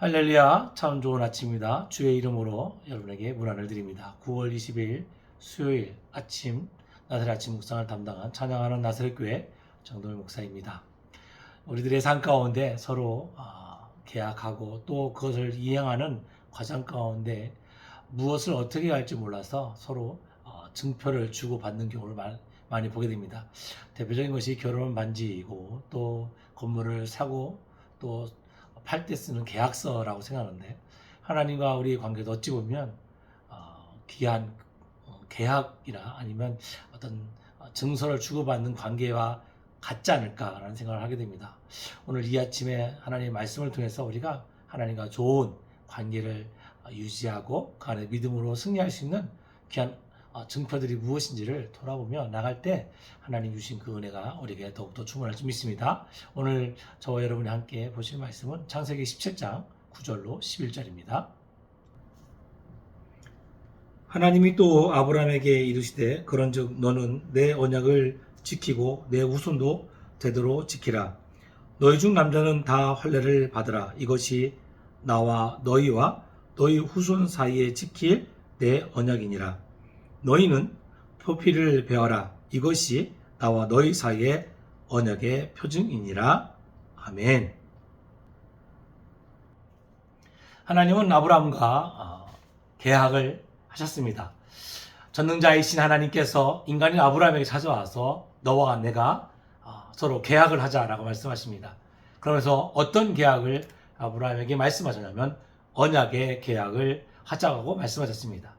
할렐루야, 참 좋은 아침입니다. 주의 이름으로 여러분에게 문안을 드립니다. 9월 20일 수요일 아침 나사렛 아침 묵상을 담당한 찬양하는 나사렛교회 정도일 목사입니다. 우리들의 삶 가운데 서로 계약하고 또 그것을 이행하는 과정 가운데 무엇을 어떻게 할지 몰라서 서로 증표를 주고받는 경우를 많이 보게 됩니다. 대표적인 것이 결혼 반지이고 또 건물을 사고 또 팔 때 쓰는 계약서라고 생각하는데, 하나님과 우리의 관계도 어찌 보면 귀한 계약이나 아니면 어떤 증서를 주고받는 관계와 같지 않을까라는 생각을 하게 됩니다. 오늘 이 아침에 하나님의 말씀을 통해서 우리가 하나님과 좋은 관계를 유지하고 그 안에 믿음으로 승리할 수 있는 귀한 증표들이 무엇인지를 돌아보며 나갈 때 하나님 주신 그 은혜가 우리에게 더욱더 충만할 줄 믿습니다. 오늘 저와 여러분이 함께 보실 말씀은 창세기 17장 9절로 11절입니다. 하나님이 또 아브라함에게 이르시되 그런즉 너는 내 언약을 지키고 내 후손도 되도록 지키라. 너희 중 남자는 다 할례를 받으라. 이것이 나와 너희와 너희 후손 사이에 지킬 내 언약이니라. 너희는 표피를 베어라. 이것이 나와 너희 사이의 언약의 표징이니라. 아멘. 하나님은 아브라함과 계약을 하셨습니다. 전능자이신 하나님께서 인간인 아브라함에게 찾아와서 너와 내가 서로 계약을 하자라고 말씀하십니다. 그러면서 어떤 계약을 아브라함에게 말씀하셨냐면 언약의 계약을 하자고 말씀하셨습니다.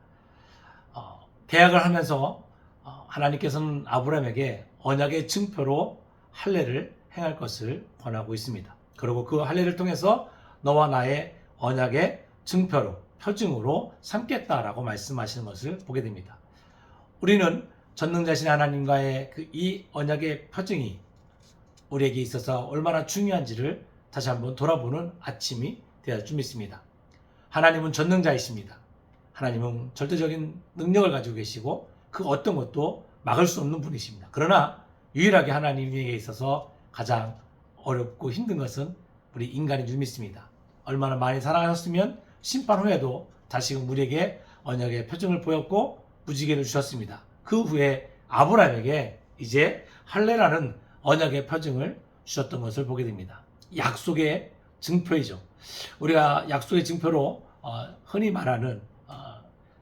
계약을 하면서 하나님께서는 아브라함에게 언약의 증표로 할례를 행할 것을 권하고 있습니다. 그리고 그 할례를 통해서 너와 나의 언약의 증표로 표징으로 삼겠다라고 말씀하시는 것을 보게 됩니다. 우리는 전능자신 하나님과의 이 언약의 표징이 우리에게 있어서 얼마나 중요한지를 다시 한번 돌아보는 아침이 되어야 줄 믿습니다. 하나님은 전능자이십니다. 하나님은 절대적인 능력을 가지고 계시고 그 어떤 것도 막을 수 없는 분이십니다. 그러나 유일하게 하나님에게 있어서 가장 어렵고 힘든 것은 우리 인간인 줄 믿습니다. 얼마나 많이 사랑하셨으면 심판 후에도 다시금 우리에게 언약의 표징을 보였고 무지개를 주셨습니다. 그 후에 아브라함에게 이제 할례라는 언약의 표징을 주셨던 것을 보게 됩니다. 약속의 증표이죠. 우리가 약속의 증표로 흔히 말하는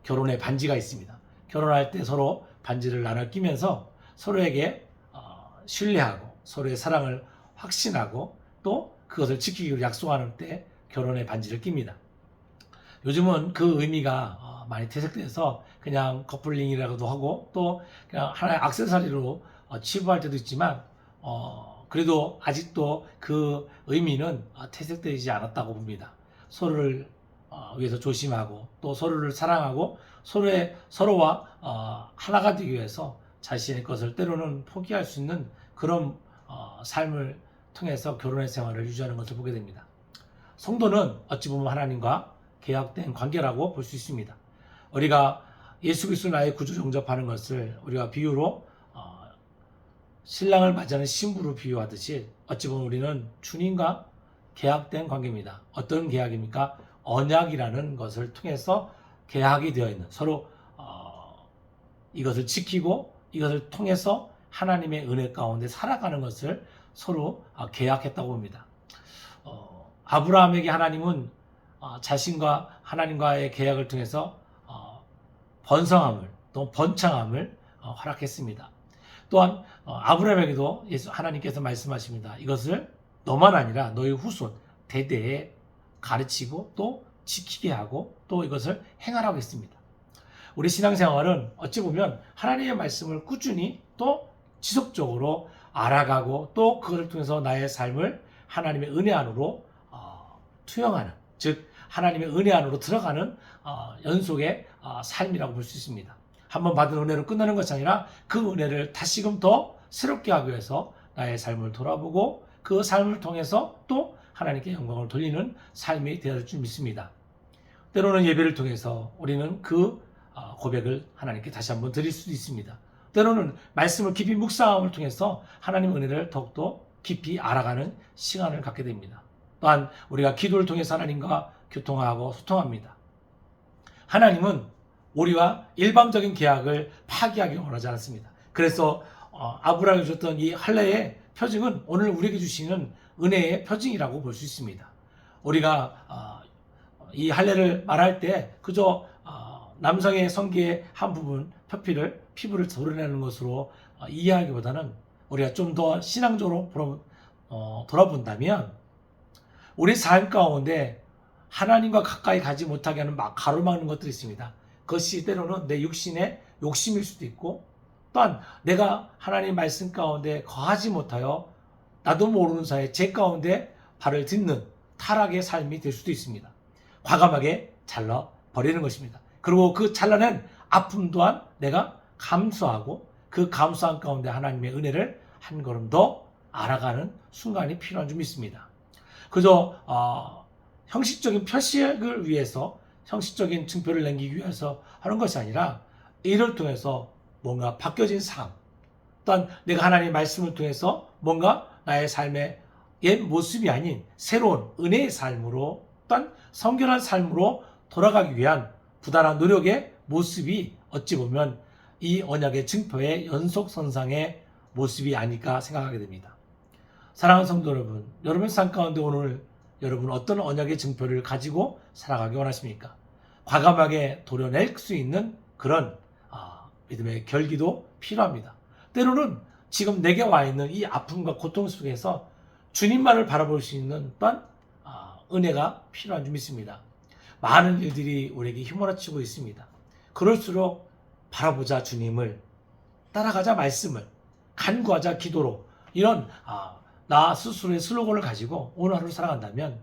결혼의 반지가 있습니다. 결혼할 때 서로 반지를 나눠 끼면서 서로에게 신뢰하고 서로의 사랑을 확신하고 또 그것을 지키기로 약속하는 때 결혼의 반지를 낍니다. 요즘은 그 의미가 많이 퇴색돼서 그냥 커플링이라고도 하고 또 그냥 하나의 액세서리로 취급할 때도 있지만 그래도 아직도 그 의미는 퇴색되지 않았다고 봅니다. 서로를 위해서 조심하고 또 서로를 사랑하고 서로와 하나가 되기 위해서 자신의 것을 때로는 포기할 수 있는 그런 삶을 통해서 결혼의 생활을 유지하는 것을 보게 됩니다. 성도는 어찌 보면 하나님과 계약된 관계라고 볼 수 있습니다. 우리가 예수 그리스도 나의 구주 영접하는 것을 우리가 비유로 신랑을 맞이하는 신부로 비유하듯이 어찌 보면 우리는 주님과 계약된 관계입니다. 어떤 계약입니까? 언약이라는 것을 통해서 계약이 되어 있는 서로 이것을 지키고 이것을 통해서 하나님의 은혜 가운데 살아가는 것을 서로 계약했다고 봅니다. 아브라함에게 하나님은 자신과 하나님과의 계약을 통해서 번성함을 또 번창함을 허락했습니다. 또한 아브라함에게도 하나님께서 말씀하십니다. 이것을 너만 아니라 너희 후손 대대에 가르치고 또 지키게 하고 또 이것을 행하라고 했습니다. 우리 신앙생활은 어찌 보면 하나님의 말씀을 꾸준히 또 지속적으로 알아가고 또 그것을 통해서 나의 삶을 하나님의 은혜 안으로 투영하는, 즉 하나님의 은혜 안으로 들어가는 연속의 삶이라고 볼 수 있습니다. 한번 받은 은혜로 끝나는 것이 아니라 그 은혜를 다시금 더 새롭게 하기 위해서 나의 삶을 돌아보고 그 삶을 통해서 또 하나님께 영광을 돌리는 삶이 되어질 줄 믿습니다. 때로는 예배를 통해서 우리는 그 고백을 하나님께 다시 한번 드릴 수도 있습니다. 때로는 말씀을 깊이 묵상함을 통해서 하나님의 은혜를 더욱더 깊이 알아가는 시간을 갖게 됩니다. 또한 우리가 기도를 통해서 하나님과 교통하고 소통합니다. 하나님은 우리와 일방적인 계약을 파기하기 원하지 않습니다. 그래서 아브라함이 주셨던 이 할례의 표징은 오늘 우리에게 주시는 은혜의 표징이라고 볼 수 있습니다. 우리가 이 할례를 말할 때 그저 남성의 성기의 한 부분 피부를 도려내는 것으로 이해하기보다는 우리가 좀 더 신앙적으로 돌아본다면 우리 삶 가운데 하나님과 가까이 가지 못하게 하는 가로막는 것들이 있습니다. 그것이 때로는 내 육신의 욕심일 수도 있고, 또한 내가 하나님 말씀 가운데 거하지 못하여 나도 모르는 사이에 제 가운데 발을 딛는 타락의 삶이 될 수도 있습니다. 과감하게 잘라버리는 것입니다. 그리고 그 잘라낸 아픔 또한 내가 감수하고 그 감수한 가운데 하나님의 은혜를 한 걸음 더 알아가는 순간이 필요한 줄 믿습니다. 그저 형식적인 표식을 위해서, 형식적인 증표를 남기기 위해서 하는 것이 아니라 이를 통해서 뭔가 바뀌어진 삶, 또한 내가 하나님의 말씀을 통해서 뭔가 나의 삶의 옛 모습이 아닌 새로운 은혜의 삶으로, 또한 성결한 삶으로 돌아가기 위한 부단한 노력의 모습이 어찌 보면 이 언약의 증표의 연속선상의 모습이 아닐까 생각하게 됩니다. 사랑하는 성도 여러분, 여러분의 삶 가운데 오늘 여러분 어떤 언약의 증표를 가지고 살아가기 원하십니까? 과감하게 도려낼 수 있는 그런 믿음의 결기도 필요합니다. 때로는 지금 내게 와 있는 이 아픔과 고통 속에서 주님만을 바라볼 수 있는 또한 은혜가 필요한 줄 믿습니다. 많은 일들이 우리에게 휘몰아치고 있습니다. 그럴수록 바라보자 주님을, 따라가자 말씀을, 간구하자 기도로, 이런 나 스스로의 슬로건을 가지고 오늘 하루 살아간다면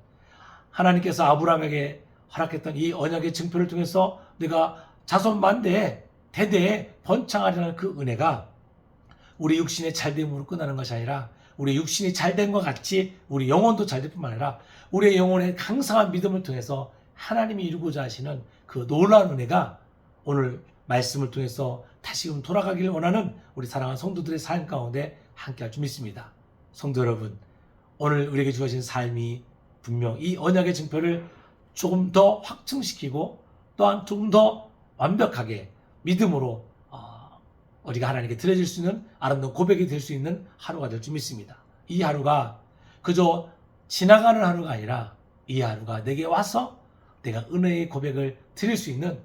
하나님께서 아브라함에게 허락했던 이 언약의 증표를 통해서 내가 자손 만대에 대대에 번창하려는 그 은혜가 우리 육신의 잘됨으로 끝나는 것이 아니라 우리 육신이 잘된 것 같이 우리 영혼도 잘될 뿐만 아니라 우리의 영혼의 강성한 믿음을 통해서 하나님이 이루고자 하시는 그 놀라운 은혜가 오늘 말씀을 통해서 다시금 돌아가기를 원하는 우리 사랑하는 성도들의 삶 가운데 함께할 줄 믿습니다. 성도 여러분, 오늘 우리에게 주어진 삶이 분명 이 언약의 증표를 조금 더 확증시키고 또한 조금 더 완벽하게 믿음으로 우리가 하나님께 드려질 수 있는 아름다운 고백이 될 수 있는 하루가 될 줄 믿습니다. 이 하루가 그저 지나가는 하루가 아니라 이 하루가 내게 와서 내가 은혜의 고백을 드릴 수 있는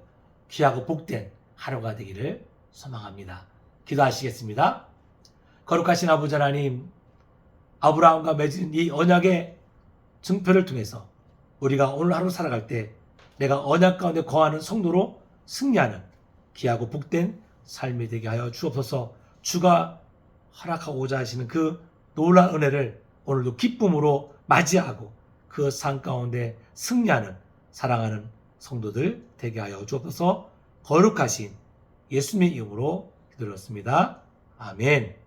귀하고 복된 하루가 되기를 소망합니다. 기도하시겠습니다. 거룩하신 아버지 하나님, 아브라함과 맺은 이 언약의 증표를 통해서 우리가 오늘 하루 살아갈 때 내가 언약 가운데 거하는 성도로 승리하는 귀하고 복된 삶이 되게 하여 주옵소서. 주가 허락하고자 하시는 그 놀라운 은혜를 오늘도 기쁨으로 맞이하고 그 삶 가운데 승리하는 사랑하는 성도들 되게 하여 주옵소서. 거룩하신 예수님의 이름으로 기도드렸습니다. 아멘.